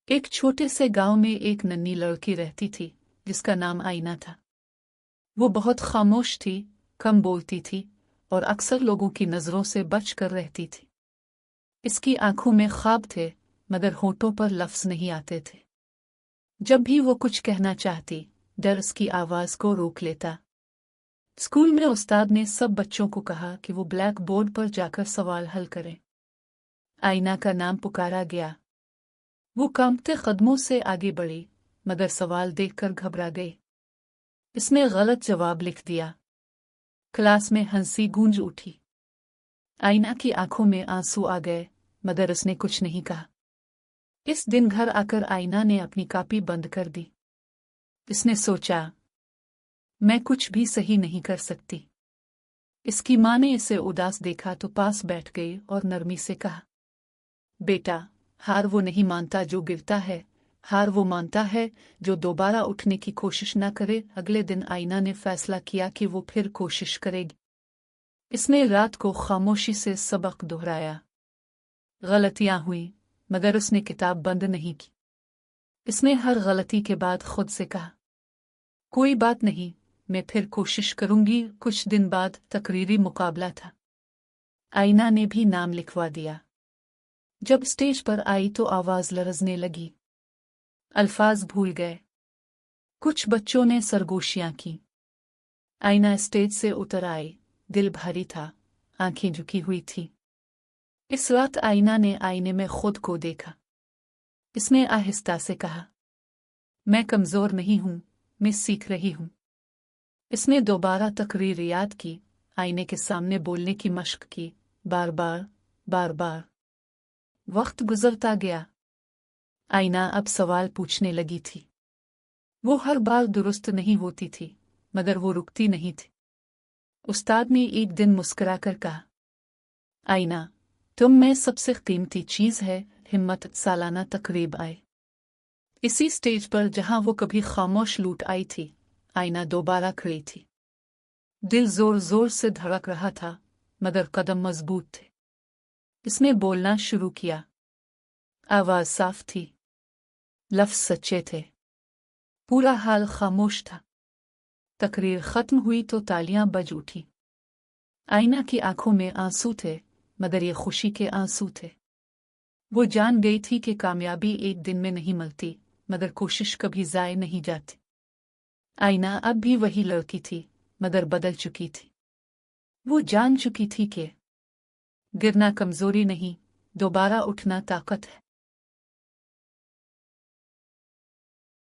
एक छोटे से गांव में एक नन्ही लड़की रहती थी जिसका नाम आईना था। वो बहुत खामोश थी, कम बोलती थी और अक्सर लोगों की नज़रों से बचकर रहती थी। इसकी आंखों में ख्वाब थे मगर होठों पर लफ्ज़ नहीं आते थे। जब भी वो कुछ कहना चाहती, डर उसकी आवाज़ को रोक लेता। स्कूल में उस्ताद ने सब बच्चों को कहा कि वो ब्लैक बोर्ड पर जाकर सवाल हल करें। आईना का नाम पुकारा गया। वो कांपते कदमों से आगे बढ़ी मगर सवाल देखकर घबरा गई। इसने गलत जवाब लिख दिया। क्लास में हंसी गूंज उठी। आईना की आंखों में आंसू आ गए मगर उसने कुछ नहीं कहा। इस दिन घर आकर आईना ने अपनी कॉपी बंद कर दी। इसने सोचा, मैं कुछ भी सही नहीं कर सकती। इसकी माँ ने इसे उदास देखा तो पास बैठ गई और नरमी से कहा, बेटा, हार वो नहीं मानता जो गिरता है, हार वो मानता है जो दोबारा उठने की कोशिश न करे। अगले दिन आईना ने फैसला किया कि वो फिर कोशिश करेगी। इसने रात को खामोशी से सबक दोहराया। गलतियां हुई मगर उसने किताब बंद नहीं की। इसने हर गलती के बाद खुद से कहा, कोई बात नहीं, मैं फिर कोशिश करूंगी। कुछ दिन बाद तकरीरी मुकाबला था। आईना ने भी नाम लिखवा दिया। जब स्टेज पर आई तो आवाज लरजने लगी। अल्फाज भूल गए। कुछ बच्चों ने सरगोशियां की। आईना स्टेज से उतर आई। दिल भारी था, आंखें झुकी हुई थी। इस रात आईना ने आईने में खुद को देखा। इसने आहिस्ता से कहा, मैं कमजोर नहीं हूं, मैं सीख रही हूं। इसने दोबारा तकरीर याद की, आईने के सामने बोलने की मशक की, बार बार बार बार। वक्त गुजरता गया। आईना अब सवाल पूछने लगी थी। वो हर बार दुरुस्त नहीं होती थी मगर वो रुकती नहीं थी। उस्ताद ने एक दिन मुस्कुराकर कहा, आईना, तुम में सबसे कीमती चीज है हिम्मत। सालाना तकरीब आए। इसी स्टेज पर जहां वो कभी खामोश लूट आई थी, आईना दोबारा खड़ी थी। दिल जोर जोर से धड़क रहा था मगर कदम मजबूत थे। इसने बोलना शुरू किया। आवाज साफ थी, लफ्ज सच्चे थे, पूरा हाल खामोश था। तकरीर खत्म हुई तो तालियां बज उठी। आईना की आंखों में आंसू थे मगर ये खुशी के आंसू थे। वो जान गई थी कि कामयाबी एक दिन में नहीं मिलती मगर कोशिश कभी ज़ाय नहीं जाती। आईना अब भी वही लड़की थी मगर बदल चुकी थी। वो जान चुकी थी कि गिरना कमजोरी नहीं, दोबारा उठना ताकत है।